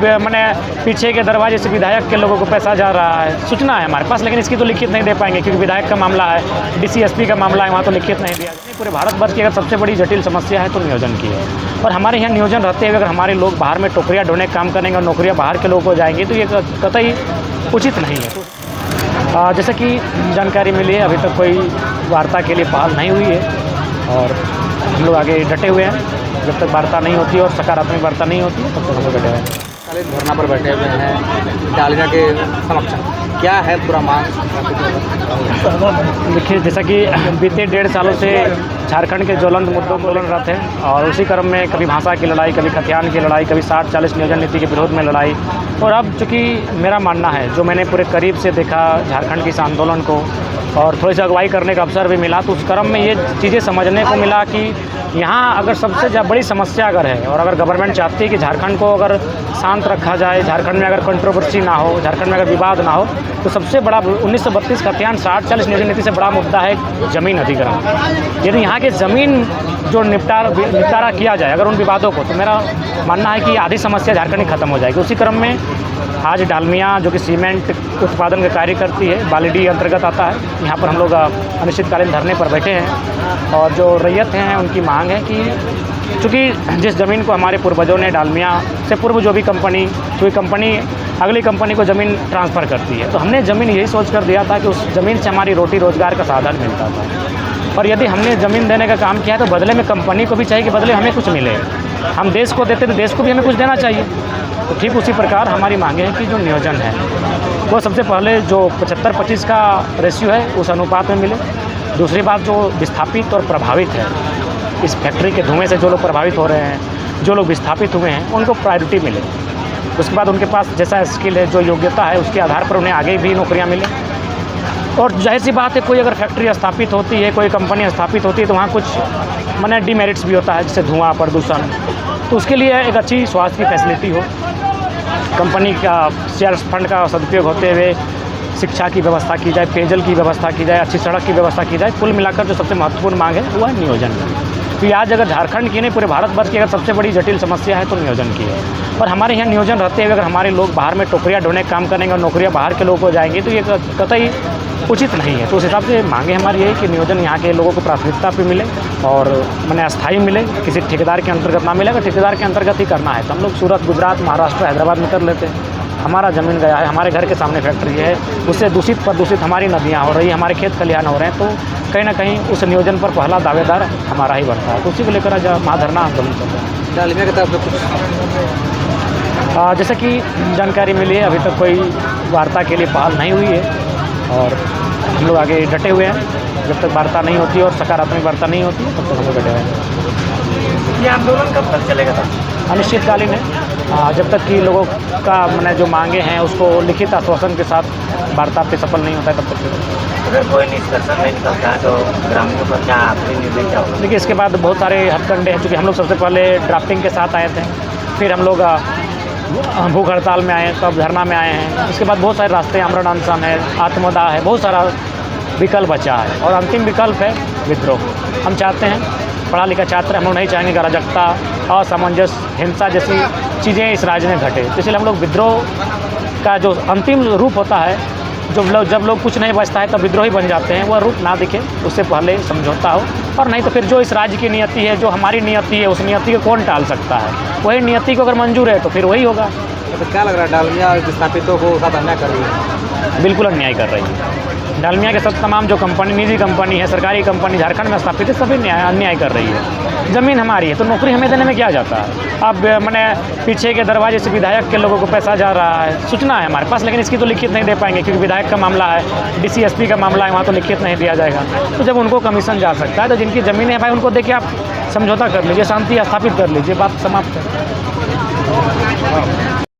मैंने पीछे के दरवाजे से विधायक के लोगों को पैसा जा रहा है, सूचना है हमारे पास, लेकिन इसकी तो लिखित नहीं दे पाएंगे क्योंकि विधायक का मामला है, डीसी एसपी का मामला है, वहाँ तो लिखित नहीं दिया। पूरे भारतवर्ष की अगर सबसे बड़ी जटिल समस्या है तो नियोजन की है। और हमारे यहाँ नियोजन रहते हुए अगर हमारे लोग बाहर में टोकरियाँ ढोने काम करेंगे और नौकरियाँ बाहर के लोगों को जाएंगी तो ये कतई उचित नहीं है। जैसे कि जानकारी मिली है, अभी तक कोई वार्ता के लिए पहल नहीं हुई है और हम लोग आगे डटे हुए हैं। जब तक वार्ता नहीं होती और सकारात्मक वार्ता नहीं होती तब तक हम लोग डटे हुए हैं। धरना पर बैठे हुए हैं डालिया के समक्ष, क्या है पूरा मांग? देखिए, जैसा कि बीते 1.5 सालों से झारखंड के ज्वलंत मुद्दों को आंदोलन रहते हैं और उसी क्रम में कभी भाषा की लड़ाई, कभी खतियान की लड़ाई, कभी 60-40 नियोजन नीति के विरोध में लड़ाई। और अब चूँकि मेरा मानना है, जो मैंने पूरे करीब से देखा झारखंड के इस आंदोलन को और थोड़ी सी अगुवाई करने का अवसर भी मिला, तो उस क्रम में ये चीज़ें समझने को मिला कि यहाँ अगर सबसे बड़ी समस्या अगर है और अगर गवर्नमेंट चाहती है कि झारखंड को अगर शांत रखा जाए, झारखंड में अगर कंट्रोवर्सी ना हो, झारखंड में अगर विवाद ना हो, तो सबसे बड़ा 1932 खतियान 60-40 नियोजन नीति से बड़ा मुद्दा है ज़मीन अधिग्रहण। यदि यहाँ के ज़मीन जो निपटारा किया जाए अगर उन विवादों को, तो मेरा मानना है कि आधी समस्या झारखंड की खत्म हो जाएगी। उसी क्रम में आज डालमिया जो कि सीमेंट उत्पादन का कार्य करती है, बालीडीह अंतर्गत आता है, यहाँ पर हम लोग अनिश्चितकालीन धरने पर बैठे हैं। और जो रैयत हैं उनकी मांग है कि चूँकि जिस ज़मीन को हमारे पूर्वजों ने डालमिया से पूर्व जो भी कंपनी, कोई कंपनी अगली कंपनी को ज़मीन ट्रांसफ़र करती है, तो हमने ज़मीन यही सोच कर दिया था कि उस ज़मीन से हमारी रोटी रोज़गार का साधन मिलता था। और यदि हमने ज़मीन देने का काम किया तो बदले में कंपनी को भी चाहिए कि बदले हमें कुछ मिले। हम देश को देते तो देश को भी हमें कुछ देना चाहिए। तो ठीक उसी प्रकार हमारी मांगे है कि जो नियोजन है वो सबसे पहले जो 75-25 का रेशियो है उस अनुपात में मिले। दूसरी बात, जो विस्थापित और प्रभावित है, इस फैक्ट्री के धुएं से जो लोग प्रभावित हो रहे हैं, जो लोग विस्थापित हुए हैं, उनको प्रायोरिटी मिले। उसके बाद उनके पास जैसा स्किल है, जो योग्यता है, उसके आधार पर उन्हें आगे भी नौकरियां मिले। और जाहिर सी बात है, कोई अगर फैक्ट्री स्थापित होती है, कोई कंपनी स्थापित होती है, तो वहाँ कुछ माने डिमेरिट्स भी होता है, जैसे धुआं, प्रदूषण। तो उसके लिए एक अच्छी स्वास्थ्य की फैसिलिटी हो, कंपनी का शेयर फंड का सदुपयोग होते हुए शिक्षा की व्यवस्था की जाए, पेयजल की व्यवस्था की जाए, अच्छी सड़क की व्यवस्था की जाए। कुल मिलाकर जो सबसे महत्वपूर्ण मांग है वो है नियोजन की। तो आज अगर झारखंड की नहीं, पूरे भारतवर्ष की अगर सबसे बड़ी जटिल समस्या है तो नियोजन की है। और हमारे यहाँ नियोजन रहते हुए अगर हमारे लोग बाहर में टोकरियाँ ढोने काम करेंगे और नौकरियाँ बाहर के लोगों को जाएंगी तो ये कतई उचित नहीं है। तो उस हिसाब से मांगे हमारी यही कि नियोजन यहाँ के लोगों को प्राथमिकता पे मिले और मैंने अस्थायी मिले, किसी ठेकेदार के अंतर्गत ना मिले। अगर ठेकेदार के अंतर्गत ही करना है तो हम लोग सूरत, गुजरात, महाराष्ट्र, हैदराबाद में कर लेते हैं। हमारा ज़मीन गया है, हमारे घर के सामने फैक्ट्री है, उससे दूषित प्रदूषित हमारी नदियाँ हो रही हैं, हमारे खेत खलिहान हो रहे हैं, तो कहीं ना कहीं उस नियोजन पर पहला दावेदार हमारा ही बनता है। तो उसी को लेकर आज महाधरना आंदोलन चल रहा है। डालमिया की तरफ से कुछ जैसे कि जानकारी मिली है, अभी तक कोई वार्ता के लिए पहल नहीं हुई है और हम लोग आगे डटे हुए हैं। जब तक वार्ता नहीं होती और सकारात्मक वार्ता नहीं होती तब तक हम लोग डटे हुए हैं। ये आंदोलन कब तक चलेगा था? अनिश्चितकालीन है, जब तक कि लोगों का मैंने जो मांगे हैं उसको लिखित आश्वासन के साथ वार्ता पे सफल नहीं होता है तब तक। अगर कोई निष्कर्षण नहीं निकलता है तो ग्रामीणों पर क्या आपके निर्णय क्या होगा? देखिए, इसके बाद बहुत सारे हथकंडे हैं। चूँकि हम लोग सबसे पहले ड्राफ्टिंग के साथ आए थे, फिर हम लोग भूख हड़ताल में आए, तब धरना में आए हैं। इसके बाद बहुत सारे रास्ते, आमरण अनशन है, आत्मदाह है, बहुत सारा विकल्प बचा है और अंतिम विकल्प है विद्रोह। हम चाहते हैं, पढ़ा लिखा छात्र, हम लोग नहीं चाहेंगे कि अराजकता, असमंजस, हिंसा जैसी चीज़ें इस राज्य में घटे। तो इसलिए हम लोग विद्रोह का जो अंतिम रूप होता है, जब लोग कुछ नहीं बचता है तब विद्रोही बन जाते हैं, वह रूप ना दिखे, उससे पहले समझौता हो। और नहीं तो फिर जो इस राज्य की नियति है, जो हमारी नियति है, उस नियति को कौन टाल सकता है? वही नियति को अगर मंजूर है तो फिर वही होगा। तो क्या लग रहा है, डालमिया विस्थापितों को साथ अन्याय कर रही है? बिल्कुल अन्याय कर रही है। डालमिया के साथ तमाम जो कंपनी, निजी कंपनी है, सरकारी कंपनी झारखंड में स्थापित है, सभी अन्याय कर रही है। ज़मीन हमारी है तो नौकरी हमें देने में क्या जाता है? अब मैंने पीछे के दरवाजे से विधायक के लोगों को पैसा जा रहा है, सूचना है हमारे पास, लेकिन इसकी तो लिखित नहीं दे पाएंगे क्योंकि विधायक का मामला है, डीसी एसपी का मामला है, वहाँ तो लिखित नहीं दिया जाएगा। तो जब उनको कमीशन जा सकता है तो जिनकी ज़मीन है भाई, उनको देके आप समझौता कर लीजिए, शांति स्थापित कर लीजिए, बात समाप्त है।